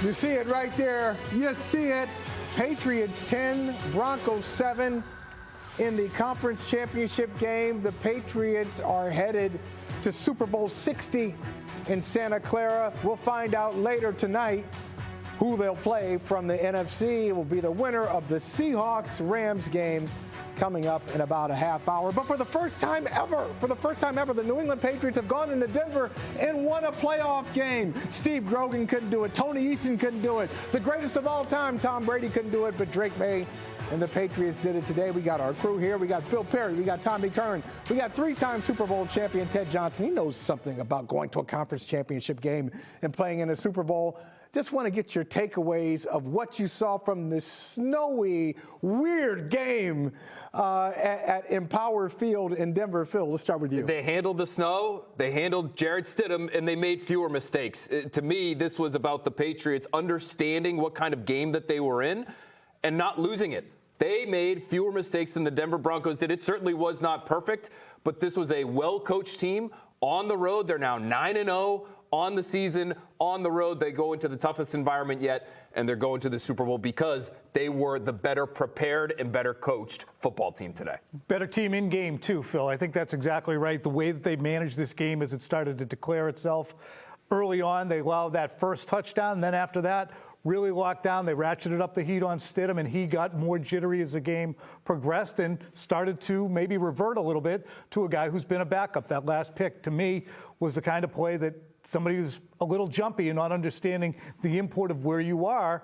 You see it right there. You see it. Patriots 10, Broncos 7 in the conference championship game. The Patriots are headed to Super Bowl 60 in Santa Clara. We'll find out later tonight who they'll play from the NFC. It will be the winner of the Seahawks-Rams game coming up in about a half hour. But for the first time ever, the New England Patriots have gone into Denver and won a playoff game. Steve Grogan couldn't do it. Tony Eason couldn't do it. The greatest of all time, Tom Brady, couldn't do it. But Drake May and the Patriots did it today. We got our crew here. We got Phil Perry. We got Tommy Curran. We got three-time Super Bowl champion Ted Johnson. He knows something about going to a conference championship game and playing in a Super Bowl. Just want to get your takeaways of what you saw from this snowy, weird game at Empower Field in Denver. Phil, let's start with you. They handled the snow, they handled Jarrett Stidham, and they made fewer mistakes. To me, this was about the Patriots understanding what kind of game that they were in and not losing it. They made fewer mistakes than the Denver Broncos did. It certainly was not perfect, but this was a well-coached team on the road. They're now 9-0. On the season, on the road, they go into the toughest environment yet, and they're going to the Super Bowl because they were the better prepared and better coached football team today. Better team in game, too, Phil. I think that's exactly right. The way that they managed this game as it started to declare itself early on, they allowed that first touchdown, and then after that, really locked down. They ratcheted up the heat on Stidham, and he got more jittery as the game progressed and started to maybe revert a little bit to a guy who's been a backup. That last pick, to me, was the kind of play that somebody who's a little jumpy and not understanding the import of where you are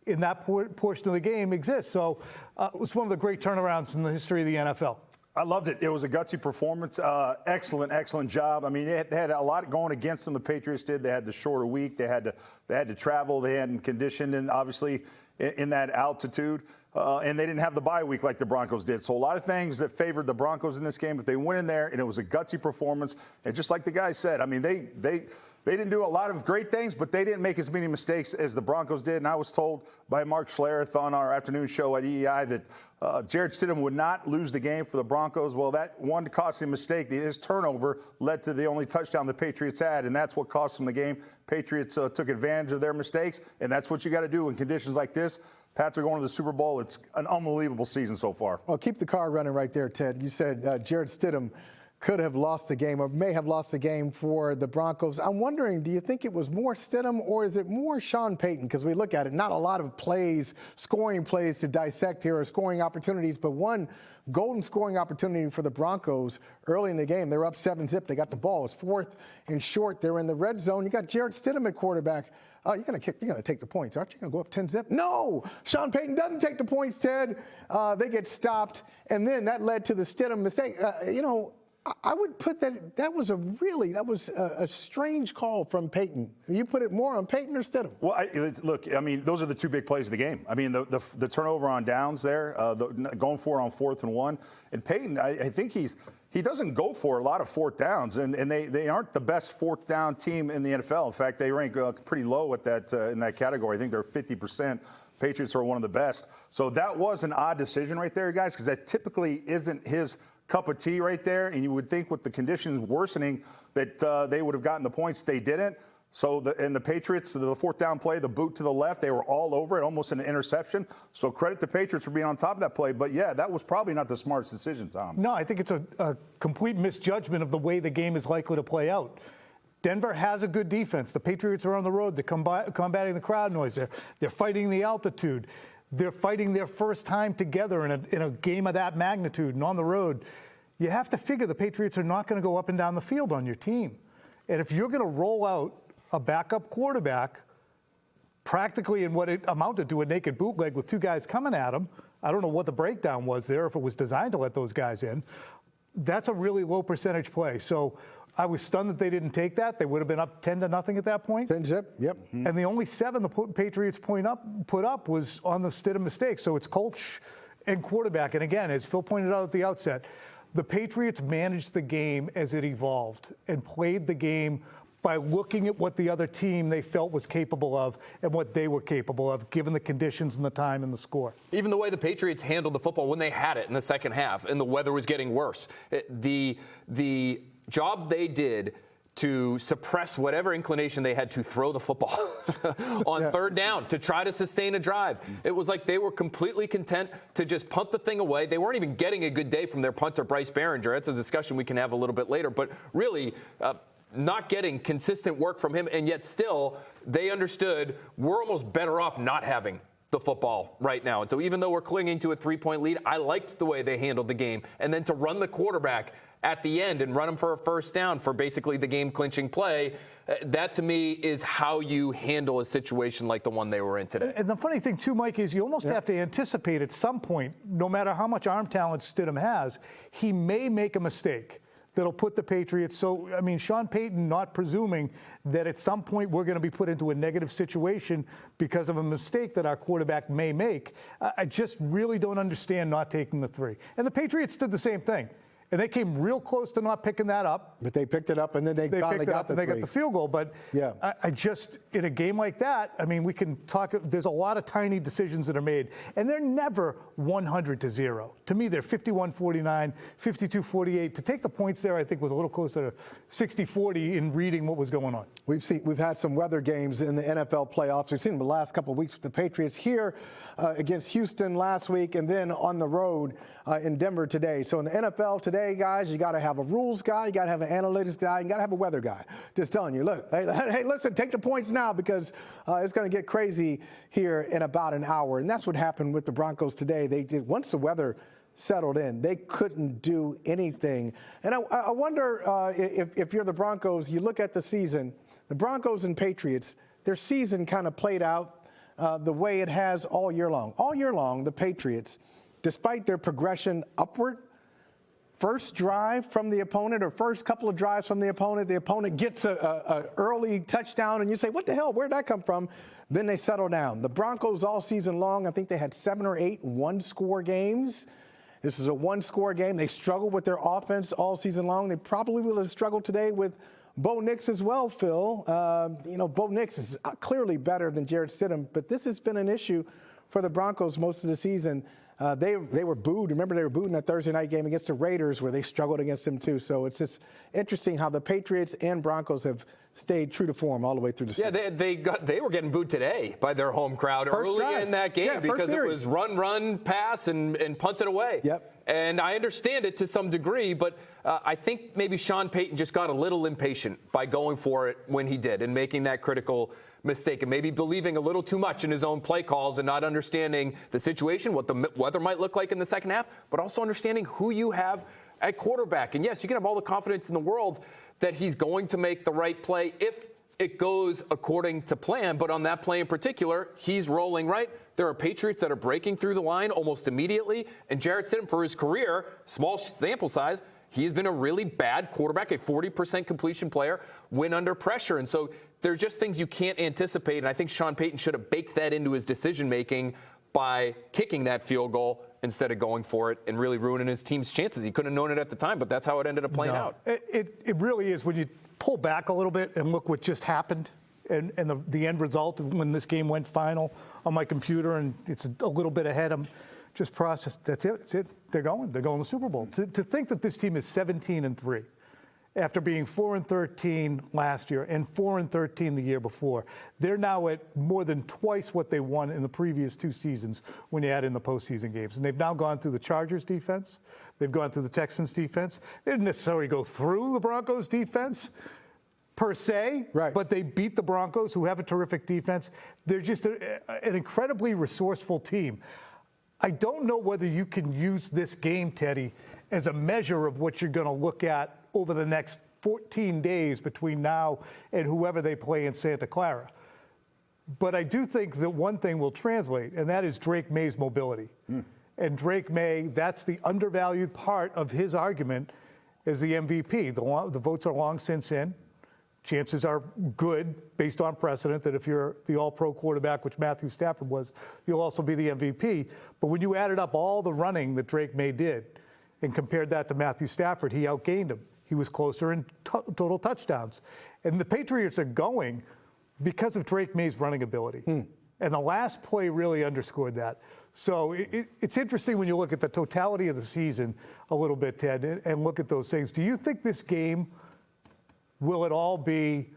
in that portion of the game exists. So it was one of the great turnarounds in the history of the NFL. I loved it. It was a gutsy performance. Excellent job. I mean, they had a lot going against them. The Patriots did. They had the shorter week. They had to travel. They hadn't conditioned, and obviously in that altitude. And they didn't have the bye week like the Broncos did. So a lot of things that favored the Broncos in this game. But they went in there, and it was a gutsy performance. And just like the guy said, I mean, they didn't do a lot of great things, but they didn't make as many mistakes as the Broncos did. And I was told by Mark Schlereth on our afternoon show at EEI that Jarrett Stidham would not lose the game for the Broncos. Well, that one costly mistake, his turnover, led to the only touchdown the Patriots had, and that's what cost them the game. Patriots took advantage of their mistakes, and that's what you got to do in conditions like this. Pats are going to the Super Bowl. It's an unbelievable season so far. Well, keep the car running right there, Ted. You said Jarrett Stidham could have lost the game or may have lost the game for the Broncos. I'm wondering, do you think it was more Stidham or is it more Sean Payton? Because we look at it, not a lot of plays, scoring plays to dissect here or scoring opportunities, but one golden scoring opportunity for the Broncos early in the game. They were up 7-zip. They got the ball. It's 4th and short. They're in the red zone. You got Jarrett Stidham at quarterback. You're going to take the points, aren't you? Going to go up 10-zip? No! Sean Payton doesn't take the points, Ted. They get stopped, and then that led to the Stidham mistake. I would put that was a strange call from Payton. You put it more on Payton or Stidham? Well, look, I mean, those are the two big plays of the game. I mean, the turnover on downs there, going for it on 4th and 1. And Payton, I think he doesn't go for a lot of 4th downs, and they aren't the best 4th down team in the NFL. In fact, they rank pretty low at that in that category. I think they're 50%. Patriots are one of the best. So that was an odd decision right there, guys, because that typically isn't his cup of tea right there, and you would think with the conditions worsening that they would have gotten the points. They didn't. So the Patriots, the 4th down play, the boot to the left, they were all over it, almost an interception. So credit the Patriots for being on top of that play. But, yeah, that was probably not the smartest decision, Tom. No, I think it's a complete misjudgment of the way the game is likely to play out. Denver has a good defense. The Patriots are on the road. They're combating the crowd noise. They're fighting the altitude. They're fighting their first time together in a game of that magnitude and on the road. You have to figure the Patriots are not going to go up and down the field on your team. And if you're going to roll out a backup quarterback practically in what it amounted to a naked bootleg with 2 guys coming at him, I don't know what the breakdown was there, if it was designed to let those guys in. That's a really low percentage play. So I was stunned that they didn't take that. They would have been up 10-0 at that point. 10-zip, yep. Mm-hmm. And the only 7 the Patriots put up was on the Stidham mistake. So it's coach and quarterback. And again, as Phil pointed out at the outset, the Patriots managed the game as it evolved and played the game by looking at what the other team they felt was capable of and what they were capable of, given the conditions and the time and the score. Even the way the Patriots handled the football when they had it in the second half and the weather was getting worse. The job they did to suppress whatever inclination they had to throw the football on third down to try to sustain a drive. It was like they were completely content to just punt the thing away. They weren't even getting a good day from their punter, Bryce Behringer. That's a discussion we can have a little bit later. But really, not getting consistent work from him, and yet still they understood we're almost better off not having the football right now. And so even though we're clinging to a 3-point lead, I liked the way they handled the game. And then to run the quarterback at the end and run him for a first down for basically the game-clinching play, that to me is how you handle a situation like the one they were in today. And the funny thing, too, Mike, is you almost have to anticipate at some point, no matter how much arm talent Stidham has, he may make a mistake that'll put the Patriots. So, I mean, Sean Payton not presuming that at some point we're going to be put into a negative situation because of a mistake that our quarterback may make. I just really don't understand not taking the 3. And the Patriots did the same thing. And they came real close to not picking that up. But they picked it up, and then they finally got the 3. They got the field goal. But I just, in a game like that, I mean, we can talk. There's a lot of tiny decisions that are made, and they're never 100-0. To me, they're 51-49, 52-48. To take the points there, I think, was a little closer to 60-40 in reading what was going on. We've had some weather games in the NFL playoffs. We've seen them the last couple of weeks with the Patriots here against Houston last week, and then on the road in Denver today. So in the NFL today, guys, you got to have a rules guy, you got to have an analytics guy, you got to have a weather guy. Just telling you, look, hey, listen, take the points now because it's going to get crazy here in about an hour. And that's what happened with the Broncos today. They did, once the weather settled in, they couldn't do anything. And I wonder if you're the Broncos, you look at the season, the Broncos and Patriots, their season kind of played out the way it has all year long. All year long, the Patriots, despite their progression upward, first drive from the opponent or first couple of drives from the opponent gets a early touchdown, and you say, what the hell, where'd that come from? Then they settle down. The Broncos all season long, I think they had 7 or 8 one-score games. This is a one-score game. They struggled with their offense all season long. They probably will have struggled today with Bo Nix as well, Phil. Bo Nix is clearly better than Jarrett Stidham, but this has been an issue for the Broncos most of the season. They were booed. Remember, they were booed in that Thursday night game against the Raiders where they struggled against them too. So it's just interesting how the Patriots and Broncos have stayed true to form all the way through the season. Yeah, they were getting booed today by their home crowd early in that game because it was run, pass, and punt it away. Yep. And I understand it to some degree, but I think maybe Sean Payton just got a little impatient by going for it when he did and making that critical mistake and maybe believing a little too much in his own play calls and not understanding the situation, what the weather might look like in the second half, but also understanding who you have at quarterback. And yes, you can have all the confidence in the world that he's going to make the right play if it goes according to plan. But on that play in particular, he's rolling right. There are Patriots that are breaking through the line almost immediately. And Jarrett Stidham, for his career, small sample size, he has been a really bad quarterback, a 40% completion player when under pressure. And so there are just things you can't anticipate. And I think Sean Payton should have baked that into his decision-making by kicking that field goal instead of going for it and really ruining his team's chances. He couldn't have known it at the time, but that's how it ended up playing out. It really is when you pull back a little bit and look what just happened and the end result when this game went final on my computer and it's a little bit ahead. I'm just processed. That's it. They're going to the Super Bowl. To think that this team is 17-3 after being 4-13 last year and 4-13 the year before, they're now at more than twice what they won in the previous 2 seasons when you add in the postseason games. And they've now gone through the Chargers defense. They've gone through the Texans defense. They didn't necessarily go through the Broncos defense per se, but they beat the Broncos, who have a terrific defense. They're just an incredibly resourceful team. I don't know whether you can use this game, Teddy, as a measure of what you're going to look at over the next 14 days between now and whoever they play in Santa Clara. But I do think that one thing will translate, and that is Drake May's mobility. And Drake May, that's the undervalued part of his argument as the MVP. The votes are long since in. Chances are good, based on precedent, that if you're the all-pro quarterback, which Matthew Stafford was, you'll also be the MVP. But when you added up all the running that Drake May did and compared that to Matthew Stafford, he outgained him. He was closer in total touchdowns. And the Patriots are going because of Drake May's running ability. And the last play really underscored that. So it's interesting when you look at the totality of the season a little bit, Ted, and look at those things. Do you think this game will it all be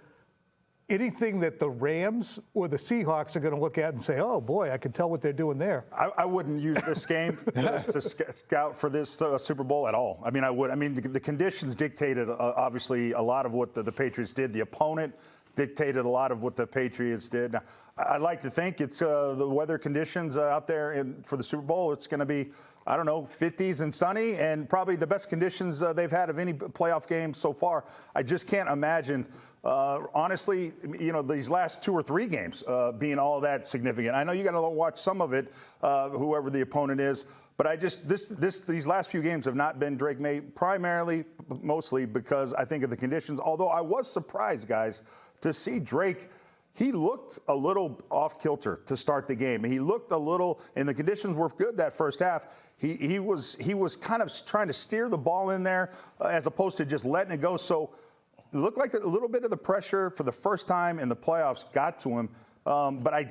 anything that the Rams or the Seahawks are going to look at and say, oh, boy, I can tell what they're doing there? I wouldn't use this game to scout for this Super Bowl at all. I mean, I would. I mean, the conditions dictated, obviously, a lot of what the Patriots did. The opponent dictated a lot of what the Patriots did. Now, I'd like to think it's the weather conditions out there for the Super Bowl. It's going to be, I don't know, 50s and sunny, and probably the best conditions they've had of any playoff game so far. I just can't imagine, honestly, these last 2 or 3 games being all that significant. I know you got to watch some of it, whoever the opponent is. But I just these last few games have not been Drake May, mostly because I think of the conditions. Although I was surprised, guys, to see Drake. He looked a little off kilter to start the game. He looked a little, and the conditions were good that first half. He was kind of trying to steer the ball in there as opposed to just letting it go. So it looked like a little bit of the pressure for the first time in the playoffs got to him. But I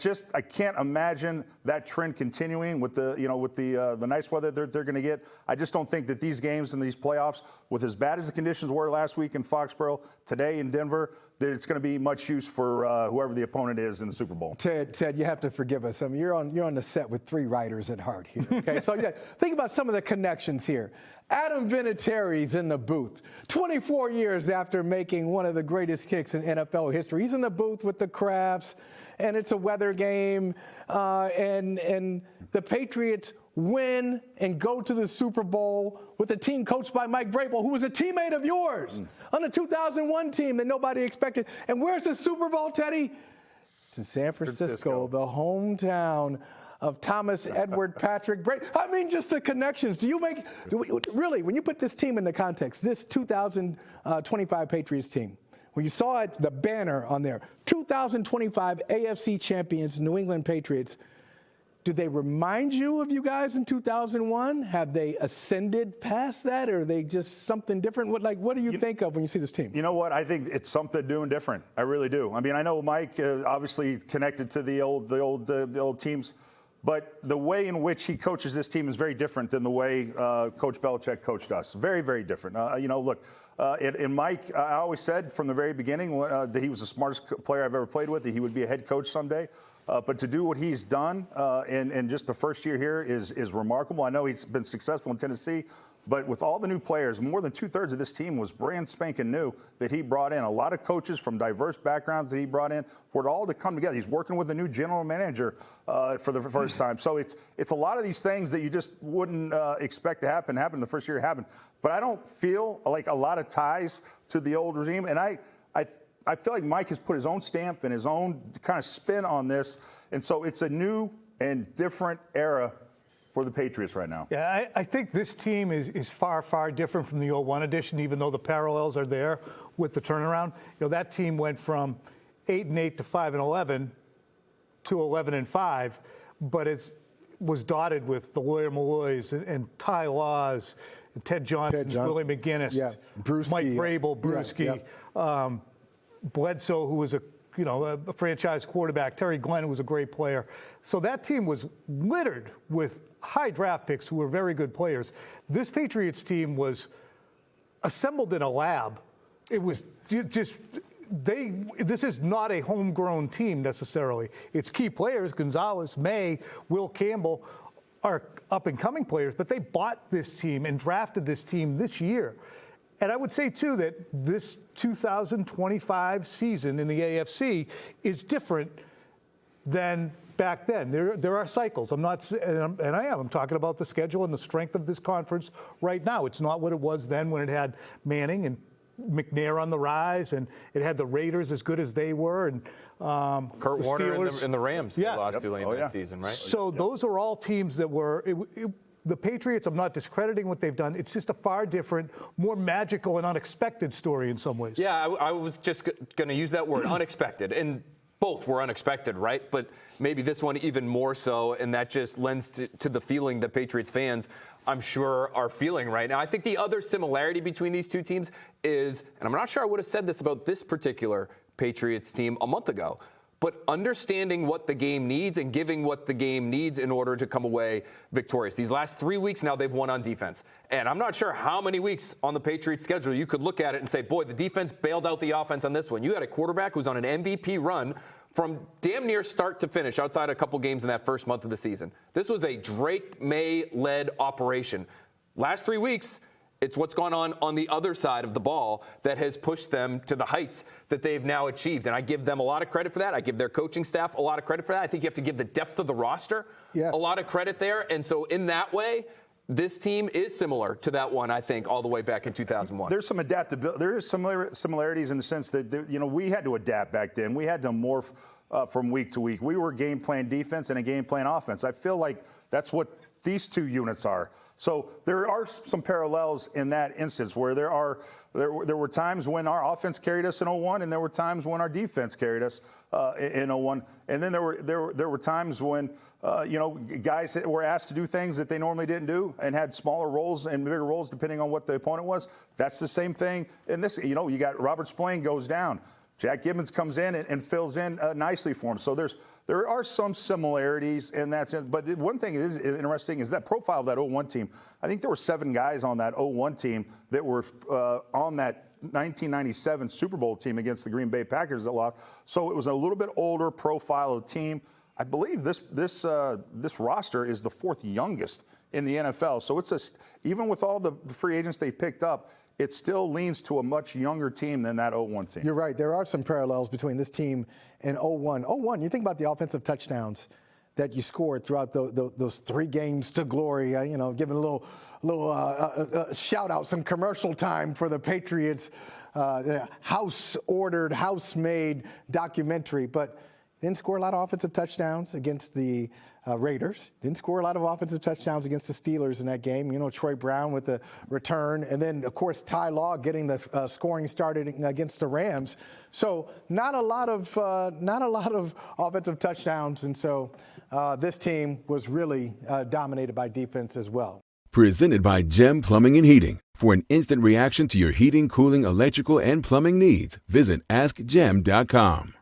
can't imagine that trend continuing with the nice weather they're going to get. I just don't think that these games and these playoffs, with as bad as the conditions were last week in Foxborough, today in Denver, that it's going to be much use for whoever the opponent is in the Super Bowl. Ted, you have to forgive us. I mean, you're on the set with 3 writers at heart here. Okay, so yeah, think about some of the connections here. Adam Vinatieri's in the booth. 24 years after making one of the greatest kicks in NFL history, he's in the booth with the Crafts, and it's a weather game, and the Patriots win and go to the Super Bowl with a team coached by Mike Vrabel, who was a teammate of yours on the 2001 team that nobody expected. And where's the Super Bowl, Teddy? San Francisco, the hometown of Thomas Edward Patrick Brady. I mean, just the connections. Really, when you put this team into context, this 2025 Patriots team, when you saw it, the banner on there, 2025 AFC champions, New England Patriots, do they remind you of you guys in 2001? Have they ascended past that, or are they just something different? What do you think of when you see this team? You know what? I think it's something new and different. I really do. I mean, I know Mike obviously connected to the old teams, but the way in which he coaches this team is very different than the way Coach Belichick coached us. Very, very different. Look, in Mike, I always said from the very beginning that he was the smartest player I've ever played with, that he would be a head coach someday. But to do what he's done in just the first year here is remarkable. I know he's been successful in Tennessee, but with all the new players, more than 2/3 of this team was brand spanking new that he brought in. A lot of coaches from diverse backgrounds that he brought in for it all to come together. He's working with a new general manager for the first time. So it's a lot of these things that you just wouldn't expect to happen the first year it happened. But I don't feel like a lot of ties to the old regime. And I feel like Mike has put his own stamp and his own kind of spin on this. And so it's a new and different era for the Patriots right now. Yeah, I think this team is far, far different from the 01 edition, even though the parallels are there with the turnaround. That team went from 8-8 to 5-11 to 11-5, but it was dotted with the Lawyer Malloys and Ty Laws, and Ted Johnson, Willie McGinnis, Mike Vrabel, Brewski. Bledsoe, who was a franchise quarterback, Terry Glenn, who was a great player. So that team was littered with high draft picks who were very good players. This Patriots team was assembled in a lab. It was just this is not a homegrown team necessarily. It's key players, Gonzalez, May, Will Campbell, are up-and-coming players, but they bought this team and drafted this team this year. And I would say, too, that this 2025 season in the AFC is different than back then. There are cycles. I'm talking about the schedule and the strength of this conference right now. It's not what it was then when it had Manning and McNair on the rise, and it had the Raiders as good as they were, and Kurt the Warner Steelers. and the Rams lost to late that season, right? So those are all teams that were the Patriots. I'm not discrediting what they've done. It's just a far different, more magical and unexpected story in some ways. Yeah, I was just going to use that word, unexpected, and both were unexpected, right? But maybe this one even more so, and that just lends to the feeling that Patriots fans, I'm sure, are feeling right now. I think the other similarity between these two teams is, and I'm not sure I would have said this about this particular Patriots team a month ago, but understanding what the game needs and giving what the game needs in order to come away victorious. These last 3 weeks now, they've won on defense. And I'm not sure how many weeks on the Patriots schedule you could look at it and say, boy, the defense bailed out the offense on this one. You had a quarterback who's on an MVP run from damn near start to finish outside a couple games in that first month of the season. This was a Drake May-led operation. Last 3 weeks, it's what's gone on the other side of the ball that has pushed them to the heights that they've now achieved. And I give them a lot of credit for that. I give their coaching staff a lot of credit for that. I think you have to give the depth of the roster a lot of credit there. And so in that way, this team is similar to that one, I think, all the way back in 2001. There's some adaptability. There is similarities in the sense that, we had to adapt back then. We had to morph from week to week. We were game plan defense and a game plan offense. I feel like that's what these two units are. So there are some parallels in that instance where there were times when our offense carried us in 01, and there were times when our defense carried us in 01, and then there were times when guys were asked to do things that they normally didn't do and had smaller roles and bigger roles depending on what the opponent was. That's the same thing in this. You got Robert Spillane goes down. Jack Gibbons comes in and fills in nicely for him. So there are some similarities in that sense. But one thing that is interesting is that profile of that 01 team. I think there were 7 guys on that 01 team that were on that 1997 Super Bowl team against the Green Bay Packers that lost. So it was a little bit older profile of team. I believe this roster is the 4th youngest in the NFL. So even with all the free agents they picked up, it still leans to a much younger team than that 01 team. You're right. There are some parallels between this team and 01. 01, you think about the offensive touchdowns that you scored throughout those 3 games to glory. Giving a little shout out, some commercial time for the Patriots house-ordered, house-made documentary. But didn't score a lot of offensive touchdowns against the Raiders. Didn't score a lot of offensive touchdowns against the Steelers in that game. Troy Brown with the return. And then, of course, Ty Law getting the scoring started against the Rams. So not a lot of offensive touchdowns. And so this team was really dominated by defense as well. Presented by Gem Plumbing and Heating. For an instant reaction to your heating, cooling, electrical, and plumbing needs, visit AskGem.com.